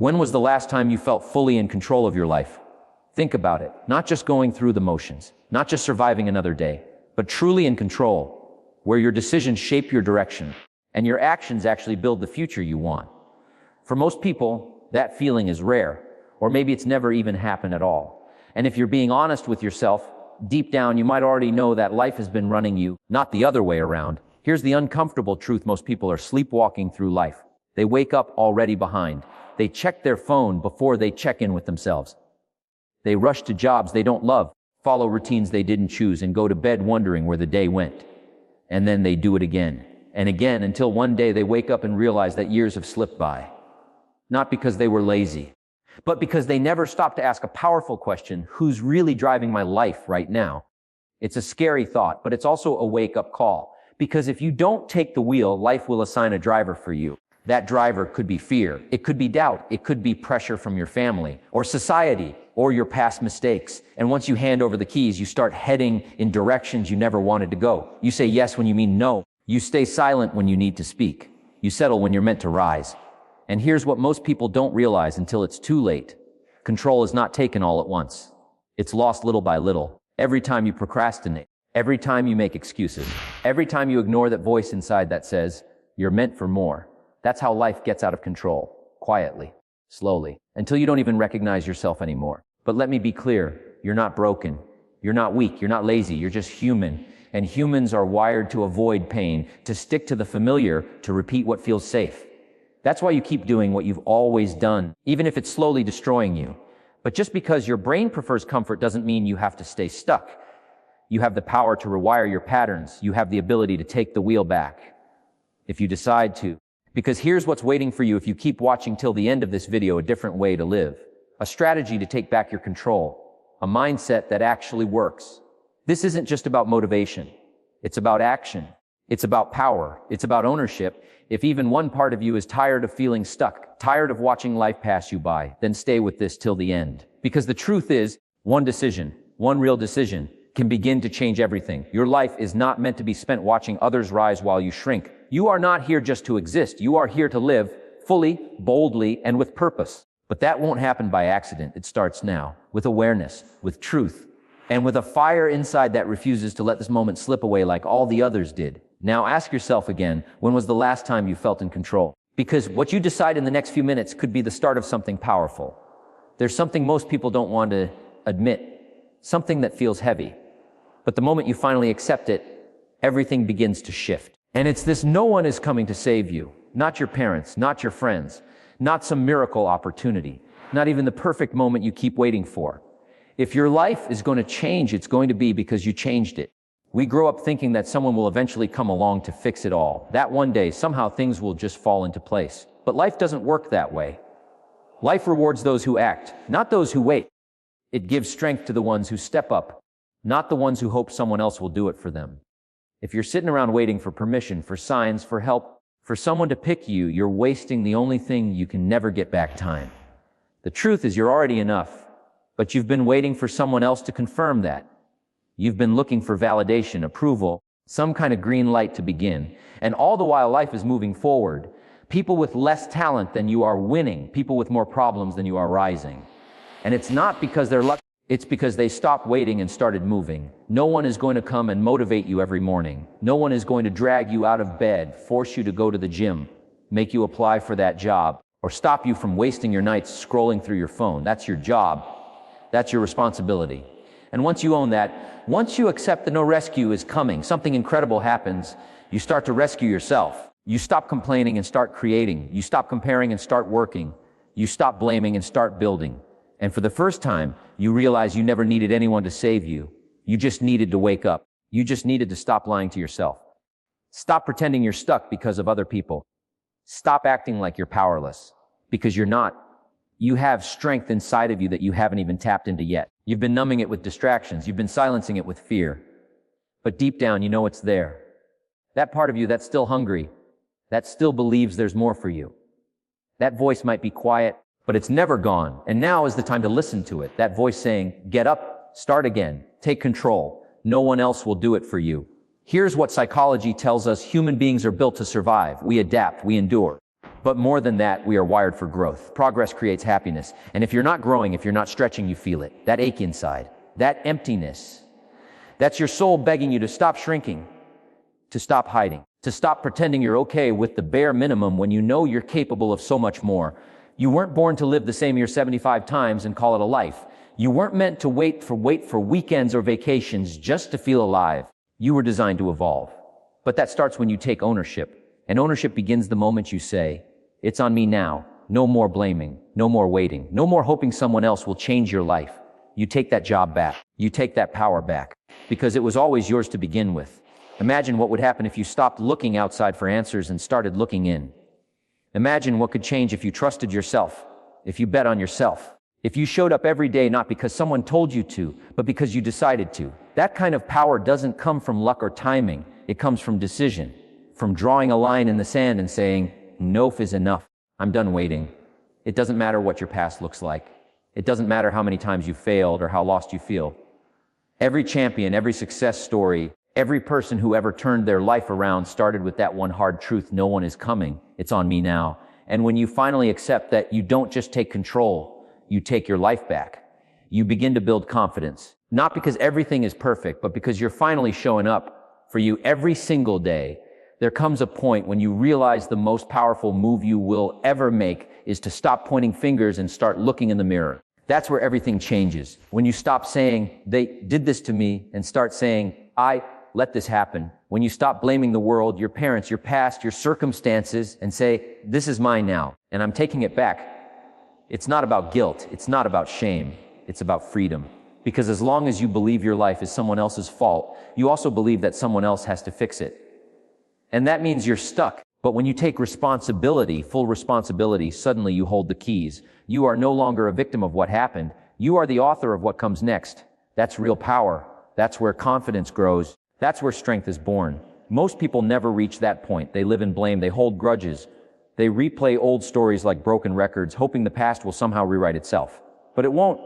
When was the last time you felt fully in control of your life? Think about it. Not just going through the motions, not just surviving another day, but truly in control, where your decisions shape your direction and your actions actually build the future you want. For most people, that feeling is rare, or maybe it's never even happened at all. And if you're being honest with yourself, deep down you might already know that life has been running you, not the other way around. Here's the uncomfortable truth: most people are sleepwalking through life. They wake up already behind. They check their phone before they check in with themselves. They rush to jobs they don't love, follow routines they didn't choose, and go to bed wondering where the day went. And then they do it again and again until one day they wake up and realize that years have slipped by. Not because they were lazy, but because they never stopped to ask a powerful question: who's really driving my life right now? It's a scary thought, but it's also a wake-up call. Because if you don't take the wheel, life will assign a driver for you. That driver could be fear, it could be doubt, it could be pressure from your family or society or your past mistakes. And once you hand over the keys, you start heading in directions you never wanted to go. You say yes when you mean no. You stay silent when you need to speak. You settle when you're meant to rise. And here's what most people don't realize until it's too late. Control is not taken all at once. It's lost little by little. Every time you procrastinate, every time you make excuses, every time you ignore that voice inside that says, you're meant for more. That's how life gets out of control. Quietly, slowly, until you don't even recognize yourself anymore. But let me be clear, you're not broken. You're not weak. You're not lazy. You're just human. And humans are wired to avoid pain, to stick to the familiar, to repeat what feels safe. That's why you keep doing what you've always done, even if it's slowly destroying you. But just because your brain prefers comfort doesn't mean you have to stay stuck. You have the power to rewire your patterns. You have the ability to take the wheel back, if you decide to. Because here's what's waiting for you if you keep watching till the end of this video: a different way to live. A strategy to take back your control. A mindset that actually works. This isn't just about motivation. It's about action. It's about power. It's about ownership. If even one part of you is tired of feeling stuck, tired of watching life pass you by, then stay with this till the end. Because the truth is, one decision, one real decision, can begin to change everything. Your life is not meant to be spent watching others rise while you shrink. You are not here just to exist. You are here to live fully, boldly, and with purpose. But that won't happen by accident. It starts now, with awareness, with truth, and with a fire inside that refuses to let this moment slip away like all the others did. Now ask yourself again, when was the last time you felt in control? Because what you decide in the next few minutes could be the start of something powerful. There's something most people don't want to admit, something that feels heavy. But the moment you finally accept it, everything begins to shift. And it's this: no one is coming to save you. Not your parents, not your friends, not some miracle opportunity, not even the perfect moment you keep waiting for. If your life is going to change, it's going to be because you changed it. We grow up thinking that someone will eventually come along to fix it all. That one day, somehow things will just fall into place. But life doesn't work that way. Life rewards those who act, not those who wait. It gives strength to the ones who step up, not the ones who hope someone else will do it for them. If you're sitting around waiting for permission, for signs, for help, for someone to pick you, you're wasting the only thing you can never get back: time. The truth is, you're already enough, but you've been waiting for someone else to confirm that. You've been looking for validation, approval, some kind of green light to begin. And all the while life is moving forward. People with less talent than you are winning. People with more problems than you are rising. And it's not because they're lucky. It's because they stopped waiting and started moving. No one is going to come and motivate you every morning. No one is going to drag you out of bed, force you to go to the gym, make you apply for that job, or stop you from wasting your nights scrolling through your phone. That's your job. That's your responsibility. And once you own that, once you accept that no rescue is coming, something incredible happens. You start to rescue yourself. You stop complaining and start creating. You stop comparing and start working. You stop blaming and start building. And for the first time, you realize you never needed anyone to save you. You just needed to wake up. You just needed to stop lying to yourself. Stop pretending you're stuck because of other people. Stop acting like you're powerless, because you're not. You have strength inside of you that you haven't even tapped into yet. You've been numbing it with distractions. You've been silencing it with fear. But deep down, you know it's there. That part of you that's still hungry, that still believes there's more for you. That voice might be quiet, but it's never gone. And now is the time to listen to it. That voice saying, get up, start again, take control. No one else will do it for you. Here's what psychology tells us: human beings are built to survive. We adapt, we endure. But more than that, we are wired for growth. Progress creates happiness. And if you're not growing, if you're not stretching, you feel it. That ache inside, that emptiness. That's your soul begging you to stop shrinking, to stop hiding, to stop pretending you're okay with the bare minimum when you know you're capable of so much more. You weren't born to live the same year 75 times and call it a life. You weren't meant to wait for weekends or vacations just to feel alive. You were designed to evolve. But that starts when you take ownership. And ownership begins the moment you say, "It's on me now." No more blaming, no more waiting, no more hoping someone else will change your life. You take that job back. You take that power back. Because it was always yours to begin with. Imagine what would happen if you stopped looking outside for answers and started looking in. Imagine what could change if you trusted yourself, if you bet on yourself, if you showed up every day not because someone told you to, but because you decided to. That kind of power doesn't come from luck or timing. It comes from decision, from drawing a line in the sand and saying, "Enough is enough. I'm done waiting." It doesn't matter what your past looks like. It doesn't matter how many times you failed or how lost you feel. Every champion, every success story, every person who ever turned their life around started with that one hard truth: no one is coming. It's on me now. And when you finally accept that, you don't just take control, you take your life back. You begin to build confidence. Not because everything is perfect, but because you're finally showing up for you every single day. There comes a point when you realize the most powerful move you will ever make is to stop pointing fingers and start looking in the mirror. That's where everything changes. When you stop saying, "They did this to me," and start saying, "I let this happen." When you stop blaming the world, your parents, your past, your circumstances, and say, "This is mine now, and I'm taking it back." It's not about guilt. It's not about shame. It's about freedom. Because as long as you believe your life is someone else's fault, you also believe that someone else has to fix it. And that means you're stuck. But when you take responsibility, full responsibility, suddenly you hold the keys. You are no longer a victim of what happened. You are the author of what comes next. That's real power. That's where confidence grows. That's where strength is born. Most people never reach that point. They live in blame. They hold grudges. They replay old stories like broken records, hoping the past will somehow rewrite itself. But it won't.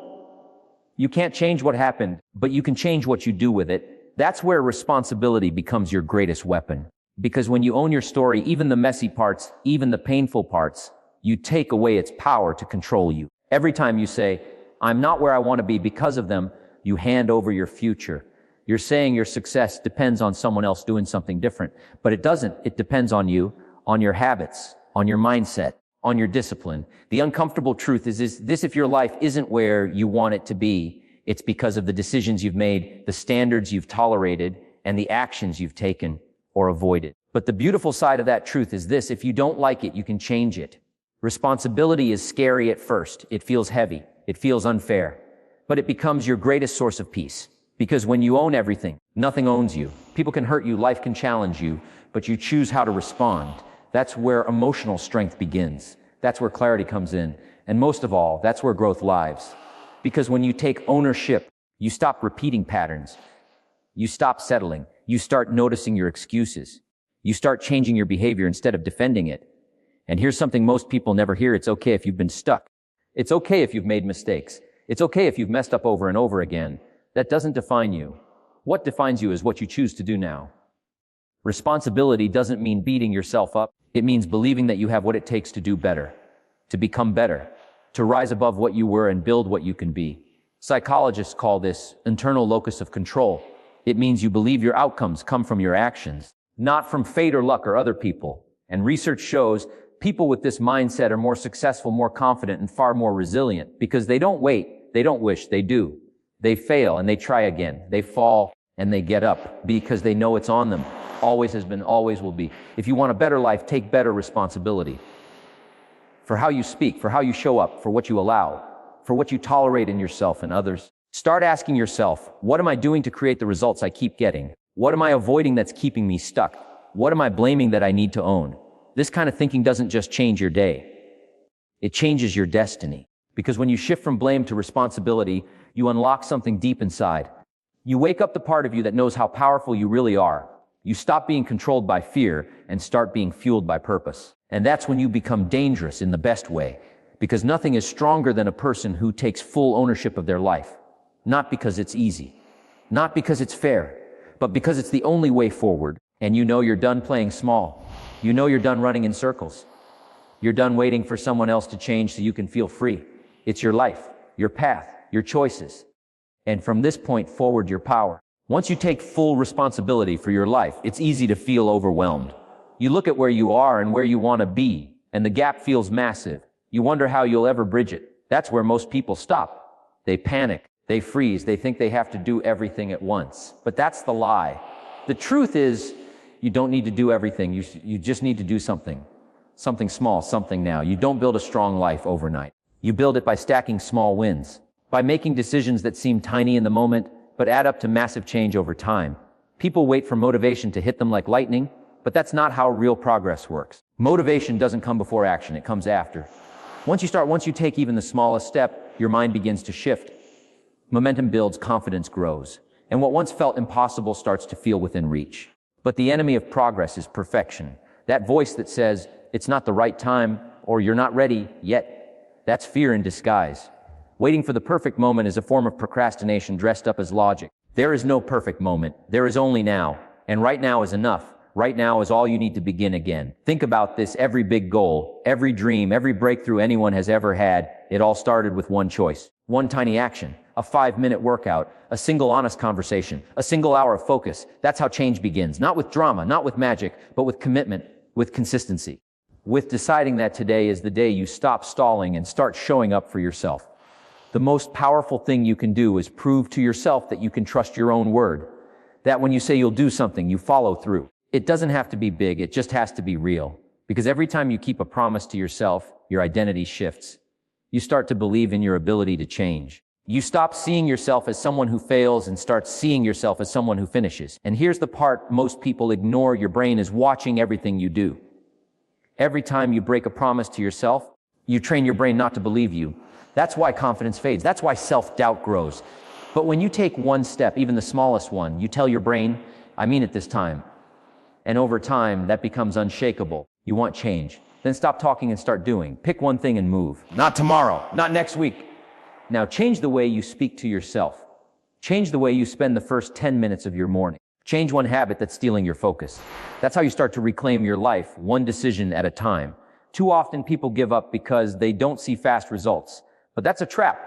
You can't change what happened, but you can change what you do with it. That's where responsibility becomes your greatest weapon. Because when you own your story, even the messy parts, even the painful parts, you take away its power to control you. Every time you say, "I'm not where I want to be because of them," you hand over your future. You're saying your success depends on someone else doing something different. But it doesn't. It depends on you, on your habits, on your mindset, on your discipline. The uncomfortable truth is this: if your life isn't where you want it to be, it's because of the decisions you've made, the standards you've tolerated, and the actions you've taken or avoided. But the beautiful side of that truth is this: if you don't like it, you can change it. Responsibility is scary at first. It feels heavy. It feels unfair. But it becomes your greatest source of peace. Because when you own everything, nothing owns you. People can hurt you, life can challenge you, but you choose how to respond. That's where emotional strength begins. That's where clarity comes in. And most of all, that's where growth lives. Because when you take ownership, you stop repeating patterns. You stop settling. You start noticing your excuses. You start changing your behavior instead of defending it. And here's something most people never hear: it's okay if you've been stuck. It's okay if you've made mistakes. It's okay if you've messed up over and over again. That doesn't define you. What defines you is what you choose to do now. Responsibility doesn't mean beating yourself up. It means believing that you have what it takes to do better, to become better, to rise above what you were and build what you can be. Psychologists call this internal locus of control. It means you believe your outcomes come from your actions, not from fate or luck or other people. And research shows people with this mindset are more successful, more confident, and far more resilient because they don't wait, they don't wish, they do. They fail and they try again. They fall and they get up because they know it's on them. Always has been, always will be. If you want a better life, take better responsibility for how you speak, for how you show up, for what you allow, for what you tolerate in yourself and others. Start asking yourself, what am I doing to create the results I keep getting? What am I avoiding that's keeping me stuck? What am I blaming that I need to own? This kind of thinking doesn't just change your day. It changes your destiny. Because when you shift from blame to responsibility, you unlock something deep inside. You wake up the part of you that knows how powerful you really are. You stop being controlled by fear and start being fueled by purpose. And that's when you become dangerous in the best way. Because nothing is stronger than a person who takes full ownership of their life. Not because it's easy, not because it's fair, but because it's the only way forward. And you know you're done playing small. You know you're done running in circles. You're done waiting for someone else to change so you can feel free. It's your life, your path, your choices. And from this point forward, your power. Once you take full responsibility for your life, it's easy to feel overwhelmed. You look at where you are and where you want to be, and the gap feels massive. You wonder how you'll ever bridge it. That's where most people stop. They panic, they freeze, they think they have to do everything at once. But that's the lie. The truth is, you don't need to do everything. You just need to do something. Something small, something now. You don't build a strong life overnight. You build it by stacking small wins, by making decisions that seem tiny in the moment, but add up to massive change over time. People wait for motivation to hit them like lightning, but that's not how real progress works. Motivation doesn't come before action, it comes after. Once you take even the smallest step, your mind begins to shift. Momentum builds, confidence grows, and what once felt impossible starts to feel within reach. But the enemy of progress is perfection. That voice that says, it's not the right time, or you're not ready yet. That's fear in disguise. Waiting for the perfect moment is a form of procrastination dressed up as logic. There is no perfect moment. There is only now. And right now is enough. Right now is all you need to begin again. Think about this. Every big goal, every dream, every breakthrough anyone has ever had, it all started with one choice. One tiny action. A 5-minute workout. A single honest conversation. A single hour of focus. That's how change begins. Not with drama, not with magic, but with commitment, with consistency. With deciding that today is the day you stop stalling and start showing up for yourself. The most powerful thing you can do is prove to yourself that you can trust your own word. That when you say you'll do something, you follow through. It doesn't have to be big, it just has to be real. Because every time you keep a promise to yourself, your identity shifts. You start to believe in your ability to change. You stop seeing yourself as someone who fails and start seeing yourself as someone who finishes. And here's the part most people ignore. Your brain is watching everything you do. Every time you break a promise to yourself, you train your brain not to believe you. That's why confidence fades. That's why self-doubt grows. But when you take one step, even the smallest one, you tell your brain, I mean it this time. And over time, that becomes unshakable. You want change. Then stop talking and start doing. Pick one thing and move. Not tomorrow, not next week. Now change the way you speak to yourself. Change the way you spend the first 10 minutes of your morning. Change one habit that's stealing your focus. That's how you start to reclaim your life, one decision at a time. Too often people give up because they don't see fast results. But that's a trap.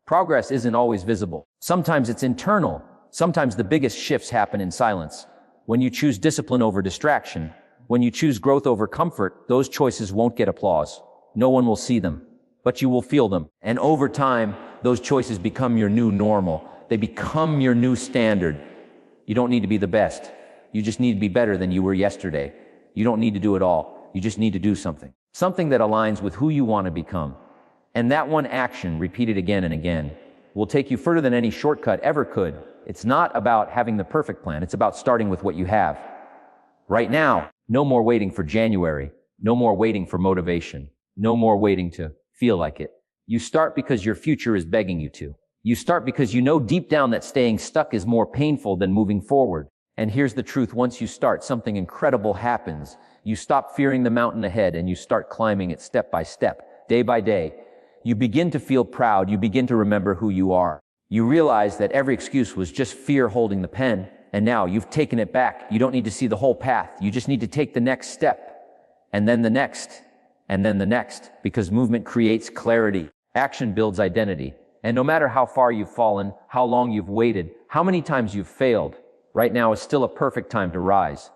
Progress isn't always visible. Sometimes it's internal. Sometimes the biggest shifts happen in silence. When you choose discipline over distraction, when you choose growth over comfort, those choices won't get applause. No one will see them, but you will feel them. And over time, those choices become your new normal. They become your new standard. You don't need to be the best. You just need to be better than you were yesterday. You don't need to do it all. You just need to do something. Something that aligns with who you want to become. And that one action, repeated again and again, will take you further than any shortcut ever could. It's not about having the perfect plan. It's about starting with what you have. Right now, no more waiting for January. No more waiting for motivation. No more waiting to feel like it. You start because your future is begging you to. You start because you know deep down that staying stuck is more painful than moving forward. And here's the truth. Once you start, something incredible happens. You stop fearing the mountain ahead and you start climbing it step by step, day by day. You begin to feel proud. You begin to remember who you are. You realize that every excuse was just fear holding the pen, and now you've taken it back. You don't need to see the whole path. You just need to take the next step, and then the next, and then the next, because movement creates clarity. Action builds identity. And no matter how far you've fallen, how long you've waited, how many times you've failed, right now is still a perfect time to rise.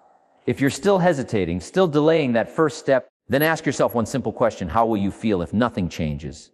If you're still hesitating, still delaying that first step, then ask yourself one simple question. How will you feel if nothing changes?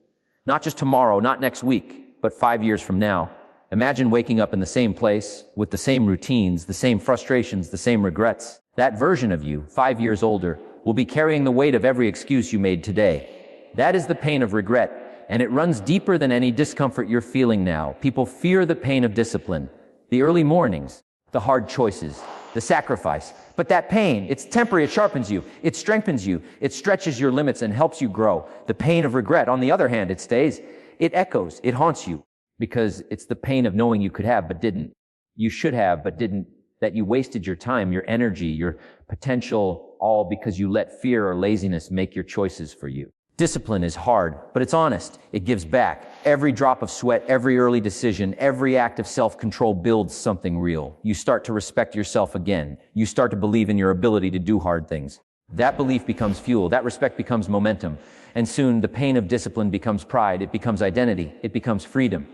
Not just tomorrow, not next week, but 5 years from now. Imagine waking up in the same place, with the same routines, the same frustrations, the same regrets. That version of you, 5 years older, will be carrying the weight of every excuse you made today. That is the pain of regret, and it runs deeper than any discomfort you're feeling now. People fear the pain of discipline, the early mornings, the hard choices, the sacrifice. But that pain, it's temporary, it sharpens you, it strengthens you, it stretches your limits and helps you grow. The pain of regret, on the other hand, it stays. It echoes, it haunts you, because it's the pain of knowing you could have but didn't. You should have but didn't. That you wasted your time, your energy, your potential, all because you let fear or laziness make your choices for you. Discipline is hard, but it's honest. It gives back. Every drop of sweat, every early decision, every act of self-control builds something real. You start to respect yourself again. You start to believe in your ability to do hard things. That belief becomes fuel, that respect becomes momentum, and soon the pain of discipline becomes pride, it becomes identity, it becomes freedom.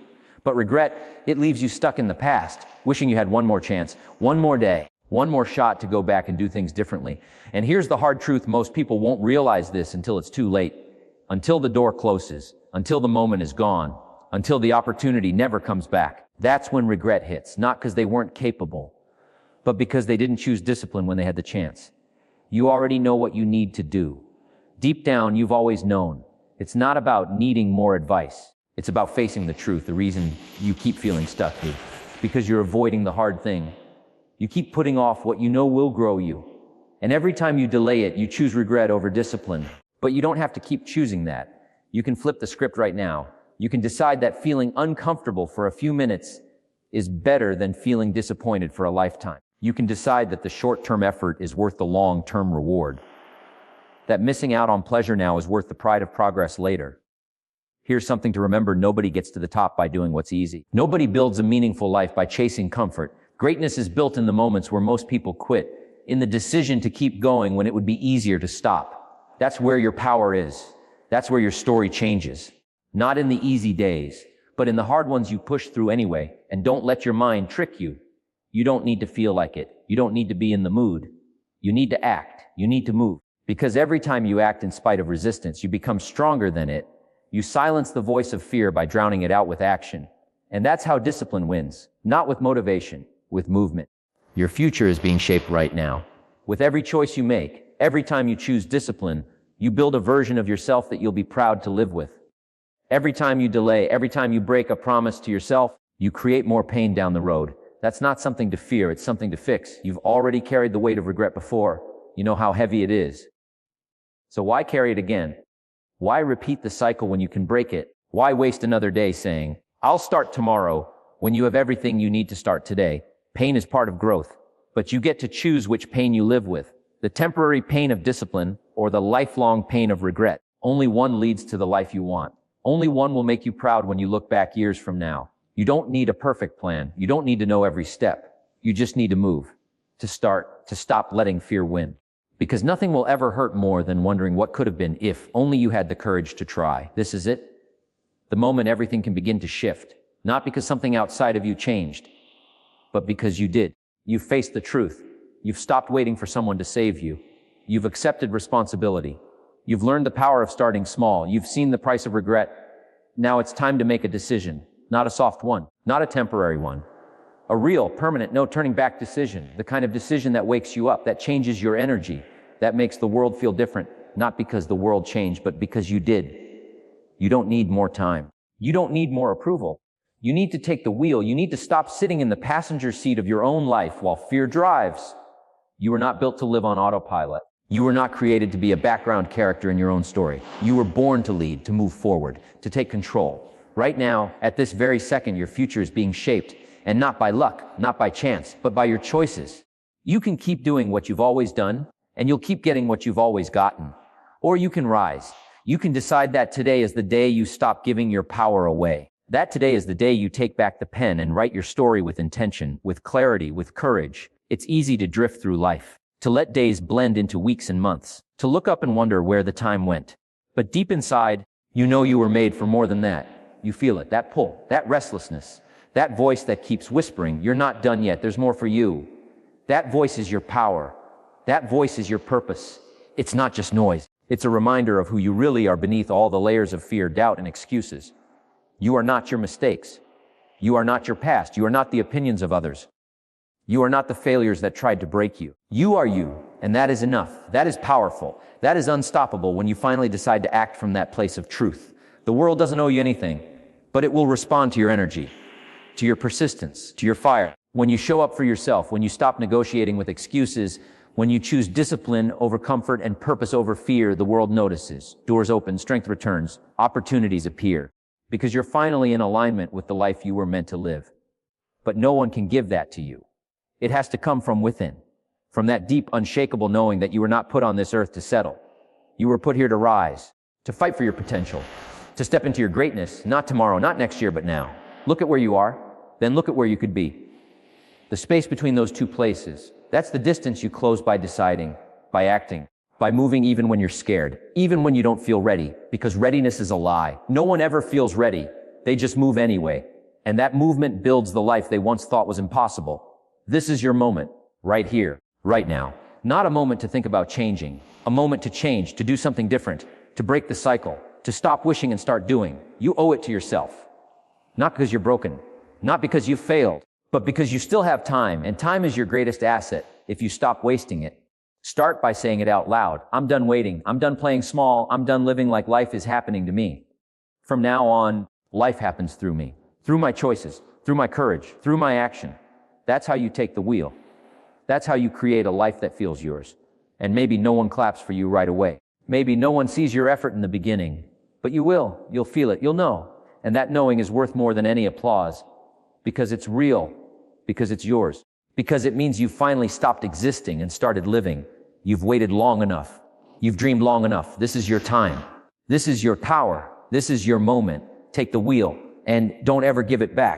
But regret, it leaves you stuck in the past, wishing you had one more chance, one more day, one more shot to go back and do things differently. And here's the hard truth: most people won't realize this until it's too late, until the door closes, until the moment is gone, until the opportunity never comes back. That's when regret hits, not because they weren't capable, but because they didn't choose discipline when they had the chance. You already know what you need to do. Deep down, you've always known. It's not about needing more advice. It's about facing the truth, the reason you keep feeling stuck is because you're avoiding the hard thing. You keep putting off what you know will grow you. And every time you delay it, you choose regret over discipline. But you don't have to keep choosing that. You can flip the script right now. You can decide that feeling uncomfortable for a few minutes is better than feeling disappointed for a lifetime. You can decide that the short-term effort is worth the long-term reward. That missing out on pleasure now is worth the pride of progress later. Here's something to remember: nobody gets to the top by doing what's easy. Nobody builds a meaningful life by chasing comfort. Greatness is built in the moments where most people quit, in the decision to keep going when it would be easier to stop. That's where your power is. That's where your story changes. Not in the easy days, but in the hard ones you push through anyway. And don't let your mind trick you. You don't need to feel like it. You don't need to be in the mood. You need to act. You need to move. Because every time you act in spite of resistance, you become stronger than it. You silence the voice of fear by drowning it out with action. And that's how discipline wins. Not with motivation, with movement. Your future is being shaped right now. With every choice you make, every time you choose discipline, you build a version of yourself that you'll be proud to live with. Every time you delay, every time you break a promise to yourself, you create more pain down the road. That's not something to fear, it's something to fix. You've already carried the weight of regret before. You know how heavy it is. So why carry it again? Why repeat the cycle when you can break it? Why waste another day saying, "I'll start tomorrow," when you have everything you need to start today? Pain is part of growth, but you get to choose which pain you live with. The temporary pain of discipline or the lifelong pain of regret. Only one leads to the life you want. Only one will make you proud when you look back years from now. You don't need a perfect plan. You don't need to know every step. You just need to move, to start, to stop letting fear win. Because nothing will ever hurt more than wondering what could have been if only you had the courage to try. This is it. The moment everything can begin to shift. Not because something outside of you changed, but because you did. You've faced the truth. You've stopped waiting for someone to save you. You've accepted responsibility. You've learned the power of starting small. You've seen the price of regret. Now it's time to make a decision. Not a soft one, not a temporary one. A real, permanent, no turning back decision. The kind of decision that wakes you up, that changes your energy, that makes the world feel different. Not because the world changed, but because you did. You don't need more time. You don't need more approval. You need to take the wheel. You need to stop sitting in the passenger seat of your own life while fear drives. You were not built to live on autopilot. You were not created to be a background character in your own story. You were born to lead, to move forward, to take control. Right now, at this very second, your future is being shaped, and not by luck, not by chance, but by your choices. You can keep doing what you've always done, and you'll keep getting what you've always gotten. Or you can rise. You can decide that today is the day you stop giving your power away. That today is the day you take back the pen and write your story with intention, with clarity, with courage. It's easy to drift through life, to let days blend into weeks and months, to look up and wonder where the time went. But deep inside, you know you were made for more than that. You feel it, that pull, that restlessness, that voice that keeps whispering, "You're not done yet, there's more for you." That voice is your power. That voice is your purpose. It's not just noise. It's a reminder of who you really are beneath all the layers of fear, doubt, and excuses. You are not your mistakes. You are not your past. You are not the opinions of others. You are not the failures that tried to break you. You are you, and that is enough. That is powerful. That is unstoppable when you finally decide to act from that place of truth. The world doesn't owe you anything, but it will respond to your energy, to your persistence, to your fire. When you show up for yourself, when you stop negotiating with excuses, when you choose discipline over comfort and purpose over fear, the world notices. Doors open, strength returns, opportunities appear, because you're finally in alignment with the life you were meant to live. But no one can give that to you. It has to come from within, from that deep, unshakable knowing that you were not put on this earth to settle. You were put here to rise, to fight for your potential, to step into your greatness, not tomorrow, not next year, but now. Look at where you are, then look at where you could be. The space between those two places, that's the distance you close by deciding, by acting, By moving even when you're scared, even when you don't feel ready, because readiness is a lie. No one ever feels ready. They just move anyway. And that movement builds the life they once thought was impossible. This is your moment, right here, right now. Not a moment to think about changing, a moment to change, to do something different, to break the cycle, to stop wishing and start doing. You owe it to yourself. Not because you're broken, not because you failed, but because you still have time, and time is your greatest asset if you stop wasting it. Start by saying it out loud. I'm done waiting. I'm done playing small. I'm done living like life is happening to me. From now on, life happens through me, through my choices, through my courage, through my action. That's how you take the wheel. That's how you create a life that feels yours. And maybe no one claps for you right away. Maybe no one sees your effort in the beginning, but you will. You'll feel it. You'll know. And that knowing is worth more than any applause, because it's real, because it's yours, because it means you finally stopped existing and started living. You've waited long enough. You've dreamed long enough. This is your time. This is your power. This is your moment. Take the wheel and don't ever give it back.